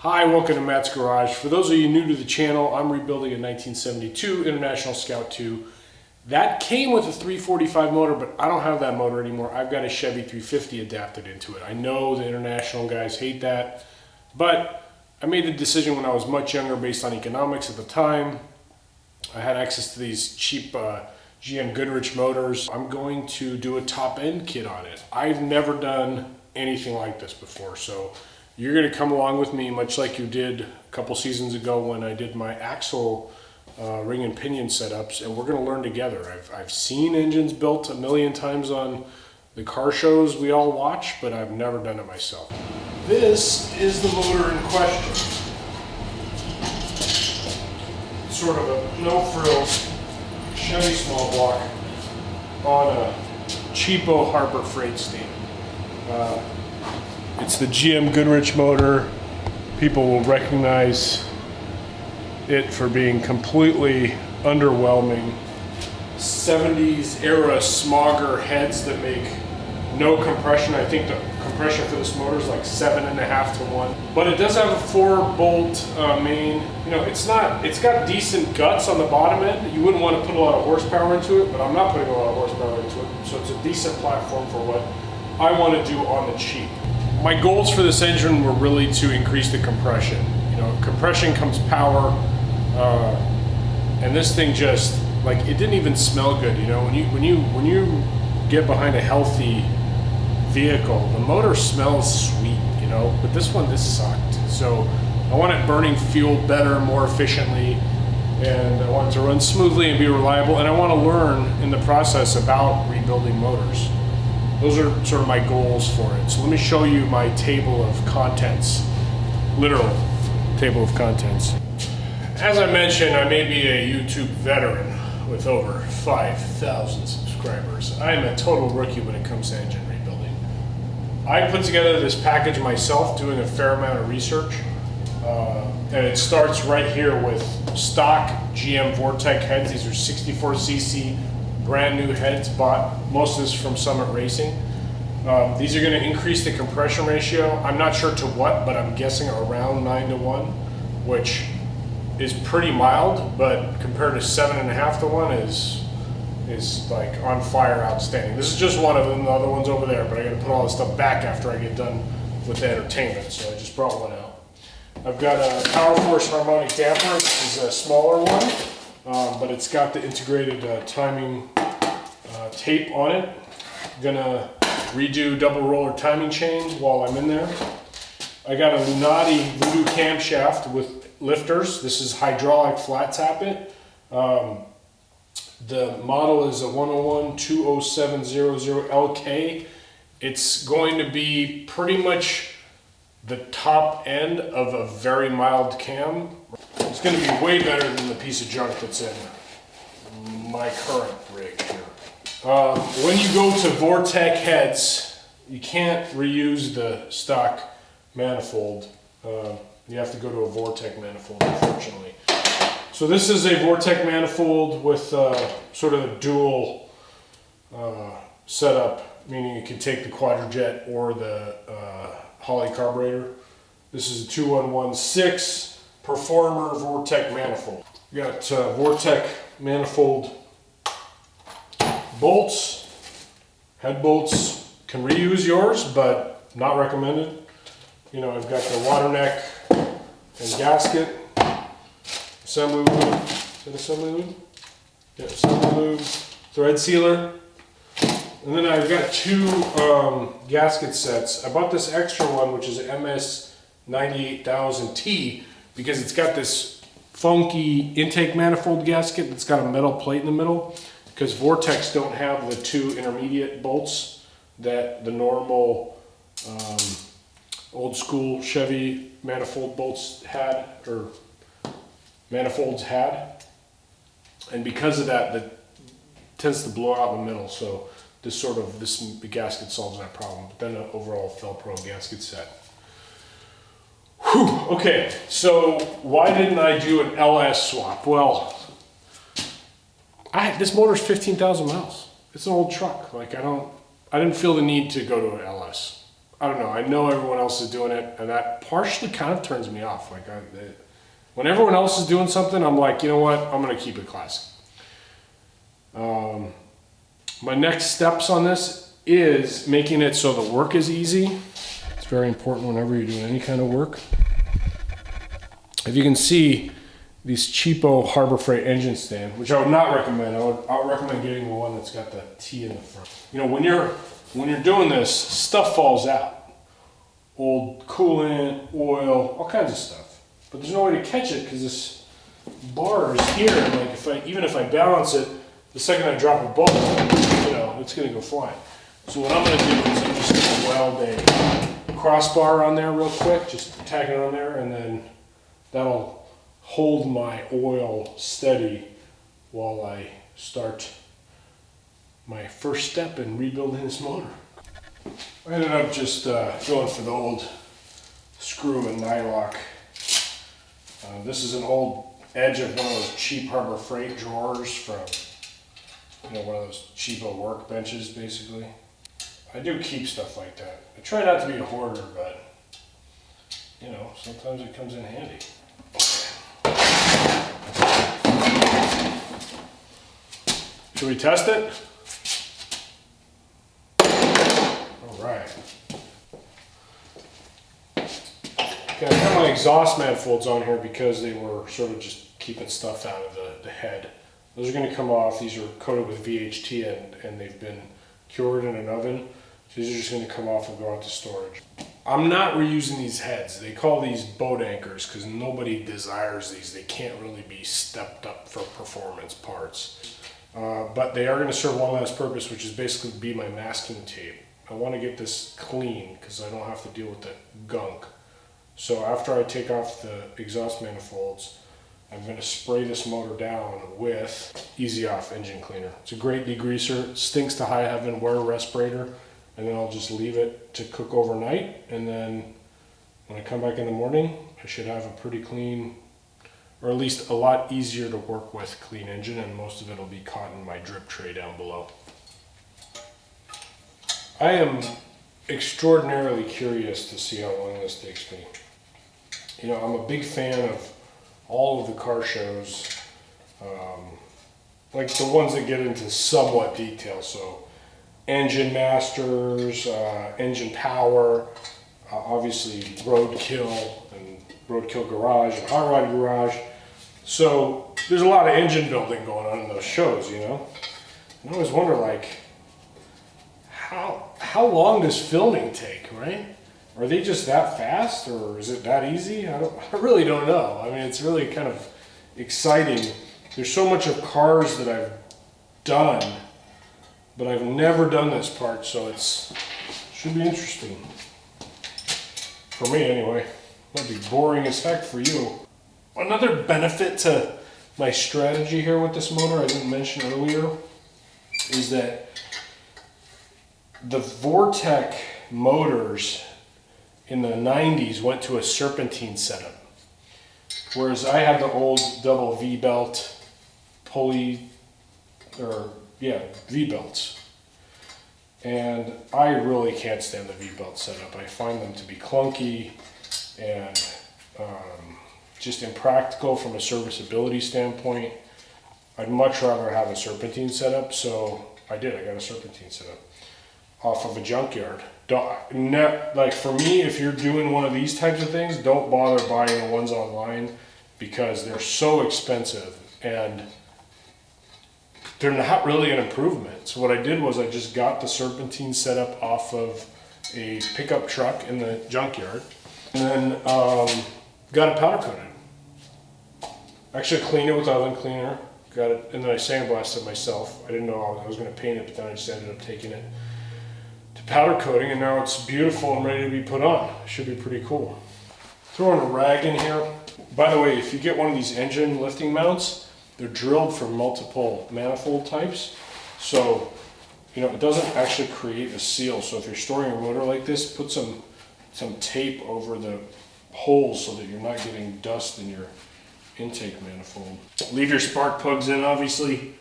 Hi, welcome to Matt's Garage. For those of you new to the channel, I'm rebuilding a 1972 International Scout II. That came with a 345 motor, but I don't have that motor anymore. I've got a Chevy 350 adapted into it. I know the International guys hate that, but I made the decision when I was much younger based on economics at the time. I had access to these cheap GM Goodrich motors. I'm going to do a top-end kit on it. I've never done anything like this before, so you're going to come along with me, much like you did a couple seasons ago when I did my axle ring and pinion setups, and we're going to learn together. I've seen engines built a million times on the car shows we all watch, but I've never done it myself. This is the motor in question. Sort of a no-frills Chevy small block on a cheapo Harbor Freight stand. It's the GM Goodrich motor. People will recognize it for being completely underwhelming. 70s era smogger heads that make no compression. I think the compression for this motor is like 7.5 to 1. But it does have a 4-bolt main. You know, it's got decent guts on the bottom end. You wouldn't want to put a lot of horsepower into it, but I'm not putting a lot of horsepower into it. So it's a decent platform for what I want to do on the cheap. My goals for this engine were really to increase the compression. You know, compression comes power, and this thing just, like, it didn't even smell good. You know, when you get behind a healthy vehicle, the motor smells sweet. You know, but this sucked. So I want it burning fuel better, more efficiently, and I want it to run smoothly and be reliable. And I want to learn in the process about rebuilding motors. Those are sort of my goals for it. So let me show you my table of contents, literal table of contents. As I mentioned, I may be a YouTube veteran with over 5,000 subscribers. I am a total rookie when it comes to engine rebuilding. I put together this package myself, doing a fair amount of research. And it starts right here with stock GM Vortec heads. These are 64cc brand new heads, bought most of this from Summit Racing. These are going to increase the compression ratio. I'm not sure to what, but I'm guessing around 9 to 1, which is pretty mild, but compared to 7.5 to 1 is like on fire, outstanding. This is just one of them. The other one's over there, but I got to put all this stuff back after I get done with the entertainment, so I just brought one out. I've got a Power Force harmonic damper. This is a smaller one, but it's got the integrated timing tape on it. I'm gonna redo double roller timing chains while I'm in there. I got a Lunati camshaft with lifters. This is hydraulic flat tappet. The model is a 101-20700LK. It's going to be pretty much the top end of a very mild cam. It's going to be way better than the piece of junk that's in my current rig here. When you go to Vortec Heads, you can't reuse the stock manifold. You have to go to a Vortec manifold, unfortunately. So this is a Vortec manifold with sort of a dual setup, meaning you can take the Quadrajet or the Holley carburetor. This is a 2116 Performer Vortec manifold. We got Vortec manifold bolts, head bolts. Can reuse yours, but not recommended. You know, I've got the water neck and gasket, assembly lube. Is that assembly lube? Yeah, assembly lube, thread sealer. And then I've got two gasket sets. I bought this extra one, which is an MS 98,000T, because it's got this funky intake manifold gasket that's got a metal plate in the middle, because Vortecs don't have the two intermediate bolts that the normal old school Chevy manifold bolts had, or manifolds had. And because of that, it tends to blow out in the middle. So this gasket solves that problem. But then an overall Felpro gasket set. Whew, okay, so why didn't I do an LS swap? Well, this motor's 15,000 miles. It's an old truck. Like, I didn't feel the need to go to an LS. I don't know. I know everyone else is doing it, and that partially kind of turns me off. Like when everyone else is doing something, I'm like, you know what? I'm gonna keep it classy. My next steps on this is making it so the work is easy. It's very important whenever you're doing any kind of work. If you can see these cheapo Harbor Freight engine stand, which I would not recommend. I would recommend getting the one that's got the T in the front. You know, when you're doing this, stuff falls out. Old coolant, oil, all kinds of stuff. But there's no way to catch it because this bar is here. And like even if I balance it, the second I drop a ball, you know, it's gonna go flying. So what I'm gonna do is I'm just gonna weld a crossbar on there real quick, just tack it on there, and then that'll hold my oil steady while I start my first step in rebuilding this motor. I ended up just going for the old screw and nylock. This is an old edge of one of those cheap Harbor Freight drawers from, you know, one of those cheapo workbenches, basically. I do keep stuff like that. I try not to be a hoarder, but, you know, sometimes it comes in handy. Should we test it? All right. Okay, I got my exhaust manifolds on here because they were sort of just keeping stuff out of the head. Those are going to come off. These are coated with VHT and they've been cured in an oven. So these are just going to come off and go out to storage. I'm not reusing these heads. They call these boat anchors because nobody desires these. They can't really be stepped up for performance parts. But they are going to serve one last purpose, which is basically be my masking tape. I want to get this clean because I don't have to deal with the gunk. So after I take off the exhaust manifolds, I'm going to spray this motor down with Easy Off engine cleaner. It's a great degreaser. It stinks to high heaven. Wear a respirator, and then I'll just leave it to cook overnight. And then when I come back in the morning, I should have a pretty clean, or at least a lot easier to work with, clean engine, and most of it will be caught in my drip tray down below. I am extraordinarily curious to see how long this takes me. You know, I'm a big fan of all of the car shows, like the ones that get into somewhat detail. So Engine Masters, Engine Power, obviously Roadkill and Roadkill Garage and Hot Rod Garage. So there's a lot of engine building going on in those shows, you know. And I always wonder, like, how long does filming take, right? Are they just that fast, or is it that easy? I really don't know. I mean, it's really kind of exciting. There's so much of cars that I've done, but I've never done this part, so it should be interesting. For me, anyway. Might be boring as heck for you. Another benefit to my strategy here with this motor I didn't mention earlier is that the Vortec motors in the 90s went to a serpentine setup, whereas I had the old double V-belt pulley, or yeah, V-belts, and I really can't stand the V-belt setup. I find them to be clunky and just impractical from a serviceability standpoint. I'd much rather have a serpentine setup, so I got a serpentine setup off of a junkyard. Like for me, if you're doing one of these types of things, don't bother buying the ones online because they're so expensive and they're not really an improvement. So what I did was I just got the serpentine setup off of a pickup truck in the junkyard, and then got it powder coated. Actually cleaned it with oven cleaner, got it, and then I sandblasted myself. I didn't know I was going to paint it, but then I just ended up taking it to powder coating, and now it's beautiful and ready to be put on. Should be pretty cool. Throwing a rag in here. By the way, if you get one of these engine lifting mounts, they're drilled for multiple manifold types, so you know it doesn't actually create a seal. So if you're storing a motor like this, put some tape over the holes so that you're not getting dust in your intake manifold. Leave your spark plugs in, obviously.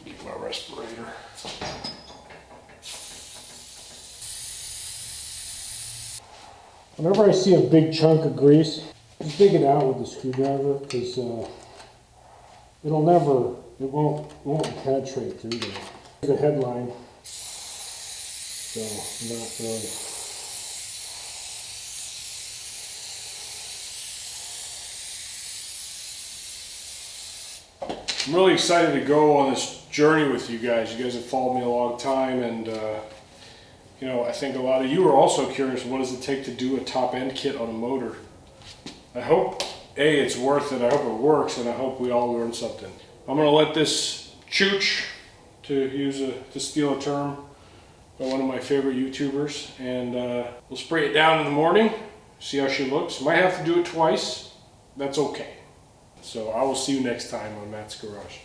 Get my respirator. Whenever I see a big chunk of grease, just dig it out with the screwdriver, because it won't penetrate through there. The headline, so not really. I'm really excited to go on this journey with you guys. You guys have followed me a long time, and you know, I think a lot of you are also curious, what does it take to do a top end kit on a motor? I hope, A, it's worth it, I hope it works, and I hope we all learn something. I'm gonna let this chooch, to steal a term by one of my favorite YouTubers, and we'll spray it down in the morning, see how she looks. Might have to do it twice, that's okay. So I will see you next time on Matt's Garage.